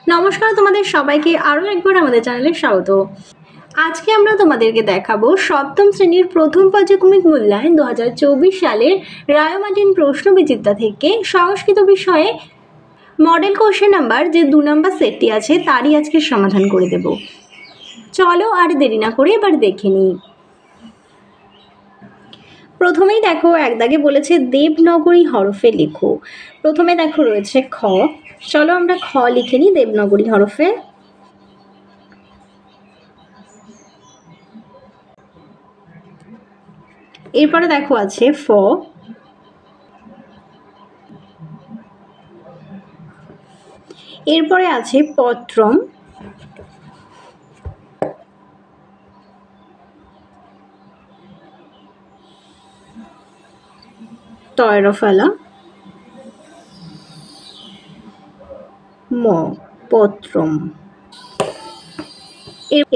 নমস্কার, তোমাদের সবাইকে আরও একবার আমাদের চ্যানেলে স্বাগত। আজকে আমরা তোমাদেরকে দেখাবো সপ্তম শ্রেণীর প্রথম পর্যায়ক্রমিক মূল্যায়ন 2024 সালের রায়মার্টিন প্রশ্নবিচিত্রা থেকে সংস্কৃত বিষয়ে মডেল কোশ্চেন নাম্বার যে 2 নম্বর সেটটি আছে তারই আজকে সমাধান করে দেব। চলো আর দেরি না করে এবার দেখে নিই। প্রথমেই দেখো এক দাগে বলেছে দেবনাগরী হরফে লেখো। প্রথমে দেখো রয়েছে খ। চলো আমরা খ লিখে নিই দেবনাগরী হরফে। এরপরে দেখো আছে ফ। এরপরে আছে পত্রম। তয়রফলা ম পত্রম।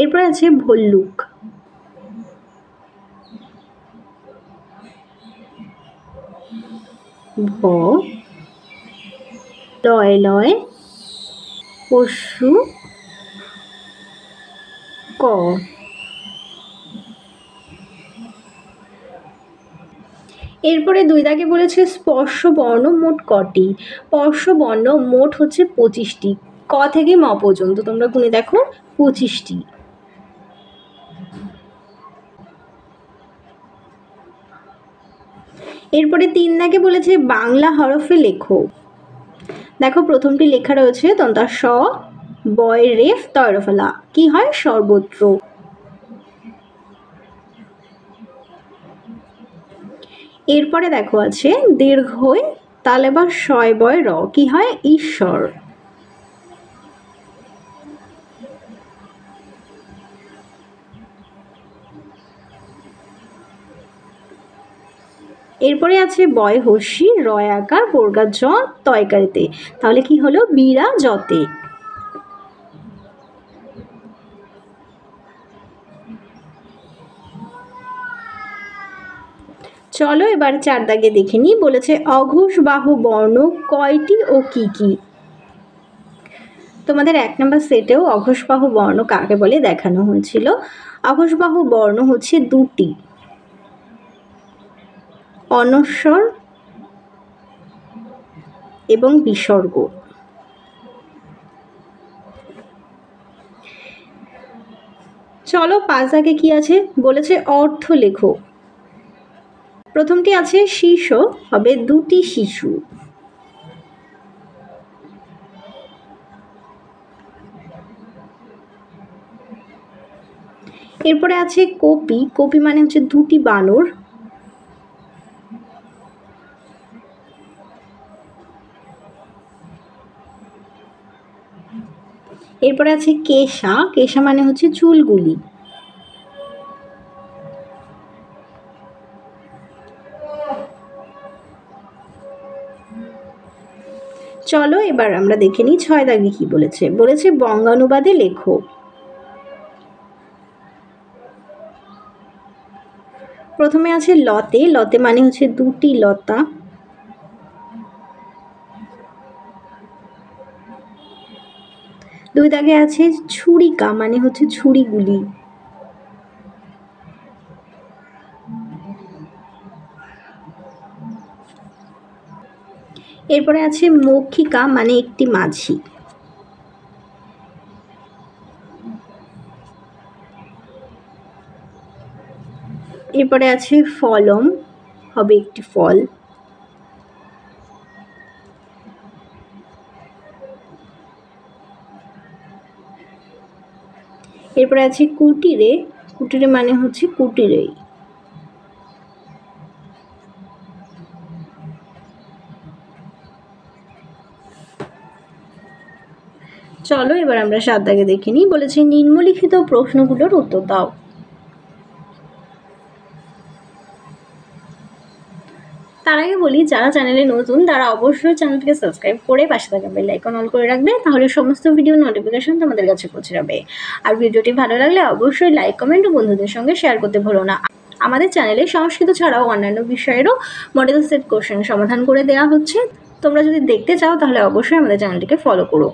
এরপরে আছে ভল্লুক। ভ লয় লয় পশু ক। এরপরে 2 দাগে বলেছে স্পর্শ বর্ণ মোট কটি। স্পর্শ বর্ণ মোট হচ্ছে 25টি। ক থেকে ম পর্যন্ত তোমরা গুনে দেখো 25টি। এরপরে 3 দাগে বলেছে বাংলা হরফে লেখো। দেখো প্রথমটি লেখা রয়েছে দন্তা স বয় রেফ তয়রফলা, কি হয় সর্বত্র। এরপরে দেখো আছে দীর্ঘই তালে বা শয় বয় র, কি হয় ঈশ্বর। এরপরে আছে বয় হর্ষি রয় আকার বর্গা জ তয়কারিতে, তাহলে কি হলো বীরা জতে। চলো এবার 4 দাগে দেখে নিই। বলেছে অঘোষ বাহু বর্ণ কয়টি ও কি কি। তোমাদের 1 নম্বর সেটেও অঘোষ বাহু বর্ণ কাকে বলে দেখানো হয়েছিল। অঘোষ বাহু বর্ণ হচ্ছে 2টি, অনস্বর এবং বিসর্গ। চলো 5 দাগে কি আছে বলেছে অর্থ লেখো। প্রথমটি আছে শিশু, হবে 2টি শিশু। এরপরে আছে কপি। কপি মানে হচ্ছে 2টি বানর। এরপরে আছে কেশা। কেশা মানে হচ্ছে চুলগুলি। চলো এবার আমরা দেখে নিই 6 দাগে কি বলেছে। বলেছে বঙ্গানুবাদে লেখো। প্রথমে আছে লতে। লতে মানে হচ্ছে 2টি লতা। দুই দাগে আছে ছুরিকা মানে হচ্ছে ছুরিগুলি। এরপরে আছে মক্ষিকা মানে একটি মাঝি। এরপরে আছে ফলম, হবে একটি ফল। এরপরে আছে কুটিরে। কুটিরে মানে হচ্ছে কুটিরেই। চলো এবার আমরা 7 দাগে দেখে নিই। বলেছে নিম্নলিখিত প্রশ্নগুলোর উত্তর দাও। তার আগে বলি যারা চ্যানেলে নতুন তারা অবশ্যই চ্যানেলটিকে সাবস্ক্রাইব করে পাশে থাকা বেল আইকন অন করে রাখবে, তাহলে সমস্ত ভিডিও নোটিফিকেশন তোমাদের কাছে পৌঁছে যাবে। আর ভিডিওটি ভালো লাগলে অবশ্যই লাইক কমেন্ট ও বন্ধুদের সঙ্গে শেয়ার করতে ভুলো না। আমাদের চ্যানেলে সংস্কৃত ছাড়াও অন্যান্য বিষয়েরও মডেল সেট কোশ্চেন সমাধান করে দেওয়া হচ্ছে, তো তোমরা যদি দেখতে চাও তাহলে অবশ্যই আমাদের চ্যানেলটিকে ফলো করো।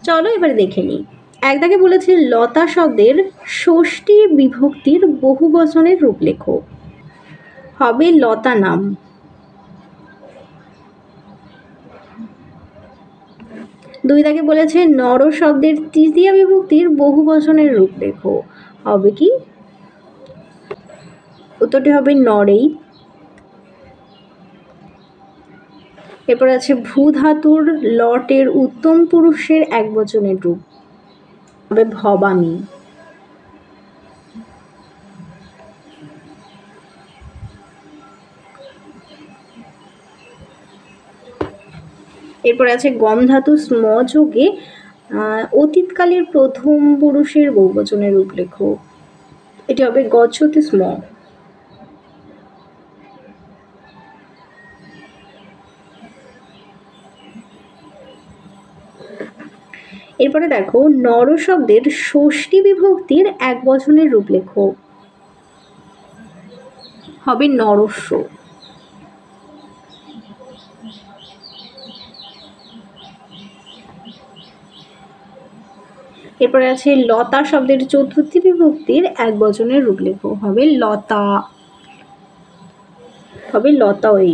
চলো এবারে দেখে নিই। এক দাগে বলেছে লতা শব্দের ষষ্ঠী বিভক্তির বহুবচনের রূপ লেখো। হবে লতা নাম। দুই দাগে বলেছে নর শব্দের তৃতীয়া বিভক্তির বহুবচনের রূপ লেখো। হবে কি? উত্তরটি হবে নরেই। এরপর আছে ভূ ধাতুর লটের উত্তম পুরুষের একবচনের রূপ। হবে ভবানী। এরপর আছে গম ধাতু স্ম যোগে অতীতকালের প্রথম পুরুষের বহুবচনের রূপ লেখো। এটি হবে গচ্ছতি স্ম। এরপরে দেখো নর শব্দের ষষ্ঠী বিভক্তির একবচনের রূপ লেখো। হবে নরস্য। এরপরে আছে লতা শব্দের চতুর্থী বিভক্তির একবচনের রূপ লেখো। হবে লতা। হবে লতাই।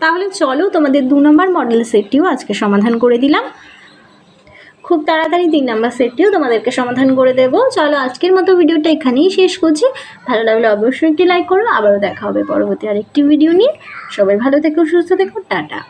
তাহলে চলো তোমাদের 2 নম্বর মডেল সেটটিও আজকে সমাধান করে দিলাম। খুব তাড়াতাড়ি 3 নম্বর সেটটিও তোমাদেরকে সমাধান করে দেবো। চলো আজকের মতো ভিডিওটা এখানেই শেষ করছি। ভালো লাগলে অবশ্যই একটি লাইক করো। আবারও দেখা হবে পরবর্তী আরেকটি ভিডিও নিয়ে। সবাই ভালো থেকো, সুস্থ থেকো, টাটা।